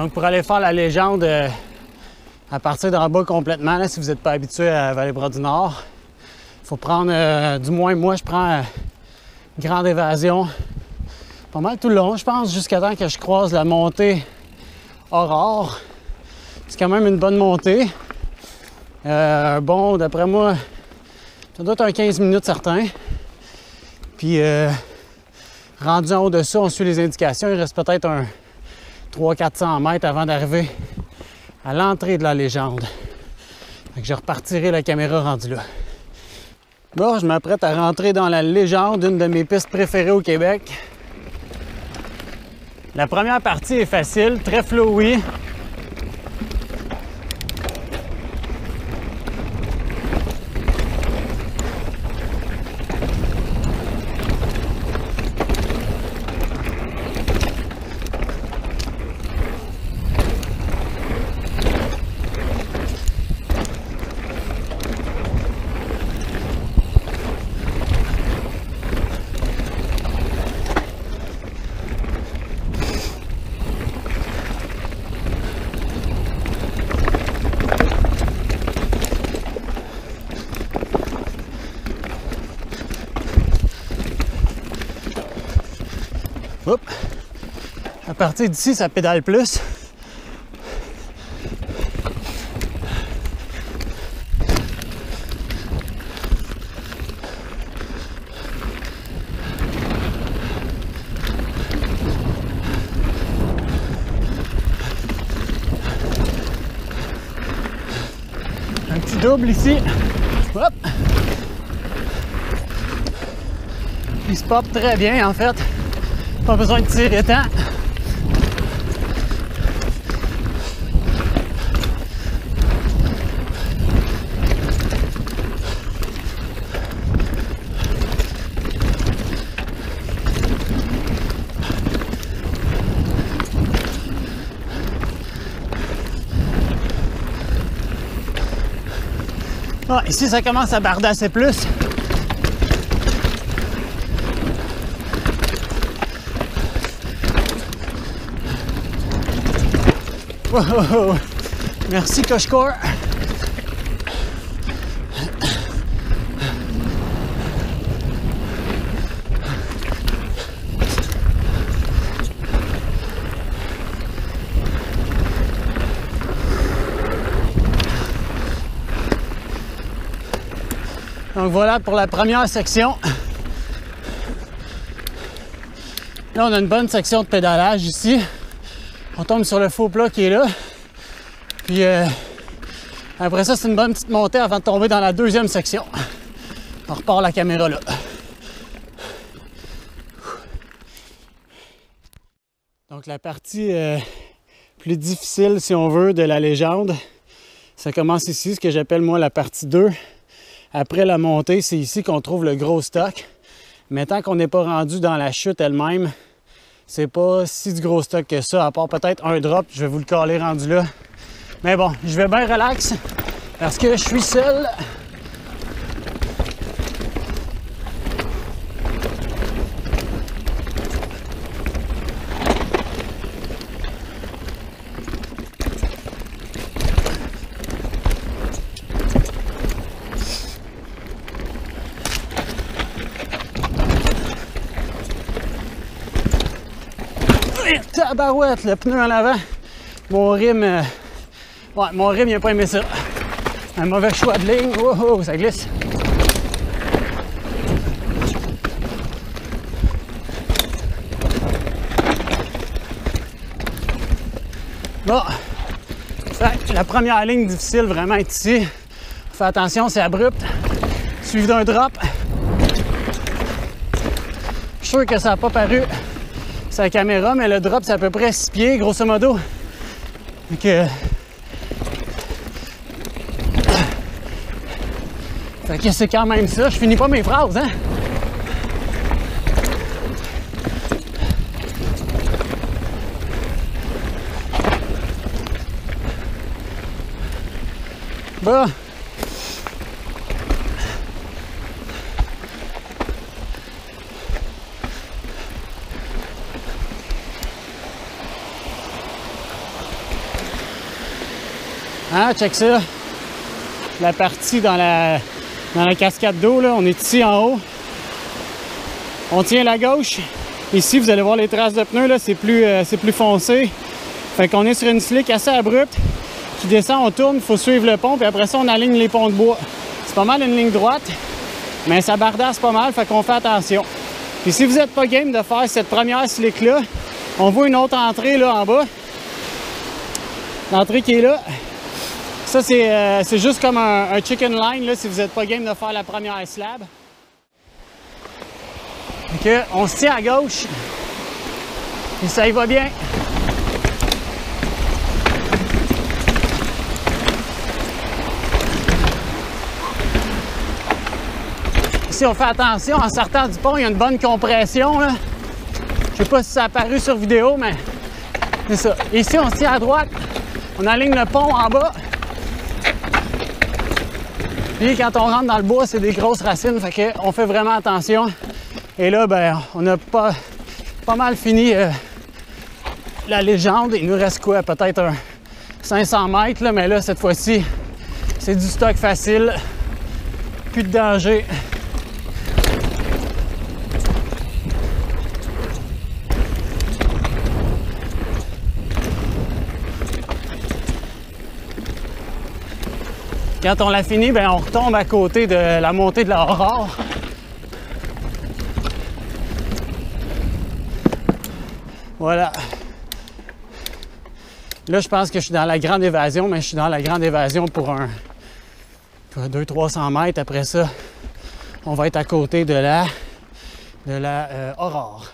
Donc pour aller faire la légende à partir d'en bas complètement, là, si vous n'êtes pas habitué à Vallée-Bras-du-Nord, il faut prendre, du moins moi je prends grande évasion pas mal tout le long, je pense, jusqu'à temps que je croise la montée Aurore. C'est quand même une bonne montée. Bon, d'après moi, ça doit être un 15 minutes certain. Puis rendu en haut de ça, on suit les indications. Il reste peut-être un 300-400 mètres avant d'arriver à l'entrée de la légende. Fait que je repartirai la caméra rendue là. Bon, je m'apprête à rentrer dans la légende, une de mes pistes préférées au Québec. La première partie est facile, très flowy. Oups. À partir d'ici, ça pédale plus. Un petit double ici. Hop. Il se porte très bien en fait. Pas besoin de tirer tant. Ah, ici, ça commence à bardasser plus. Wow. Merci Cochecourt. Donc voilà pour la première section. Là, on a une bonne section de pédalage ici. On tombe sur le faux plat qui est là. Puis après ça, c'est une bonne petite montée avant de tomber dans la deuxième section. On repart la caméra là. Donc la partie plus difficile, si on veut, de la légende, ça commence ici, ce que j'appelle moi la partie 2. Après la montée, c'est ici qu'on trouve le gros stock. Mais tant qu'on n'est pas rendu dans la chute elle-même, c'est pas si du gros stock que ça, à part peut-être un drop, je vais vous le caler rendu là. Mais bon, je vais bien relax parce que je suis seul. Tabarouette, le pneu en avant. Mon rim, ouais, mon rim, il n'a pas aimé ça. Un mauvais choix de ligne. Oh, oh, ça glisse. Bon, la première ligne difficile vraiment est ici. Fais attention, c'est abrupt. Suivi d'un drop. Je suis sûr que ça n'a pas paru sur la caméra, mais le drop, c'est à peu près 6 pieds, grosso modo. Donc, fait que c'est quand même ça. Je finis pas mes phrases, hein? Bon. Hein, check ça. La partie dans la cascade d'eau, là, on est ici en haut. On tient la gauche. Ici, vous allez voir les traces de pneus, là, c'est plus foncé. Fait qu'on est sur une slick assez abrupte qui descend, on tourne, il faut suivre le pont, puis après ça, on aligne les ponts de bois. C'est pas mal une ligne droite, mais ça bardasse pas mal, fait qu'on fait attention. Et si vous n'êtes pas game de faire cette première slick-là, on voit une autre entrée là en bas. L'entrée qui est là. Ça, c'est juste comme un chicken line là, si vous n'êtes pas game de faire la première slab. OK, on se tient à gauche. Et ça y va bien. Ici, on fait attention, en sortant du pont, il y a une bonne compression. Là. Je sais pas si ça a apparu sur vidéo, mais c'est ça. Ici, on se tient à droite. On aligne le pont en bas. Puis quand on rentre dans le bois, c'est des grosses racines, fait qu'on fait vraiment attention. Et là, ben, on a pas mal fini la légende. Il nous reste quoi? Peut-être un 500 mètres, là, mais là, cette fois-ci, c'est du stock facile. Plus de danger. Quand on l'a fini, ben, on retombe à côté de la montée de l'Aurore. Voilà. Là, je pense que je suis dans la grande évasion, mais je suis dans la grande évasion pour un 200-300 mètres. Après ça, on va être à côté de la Aurore.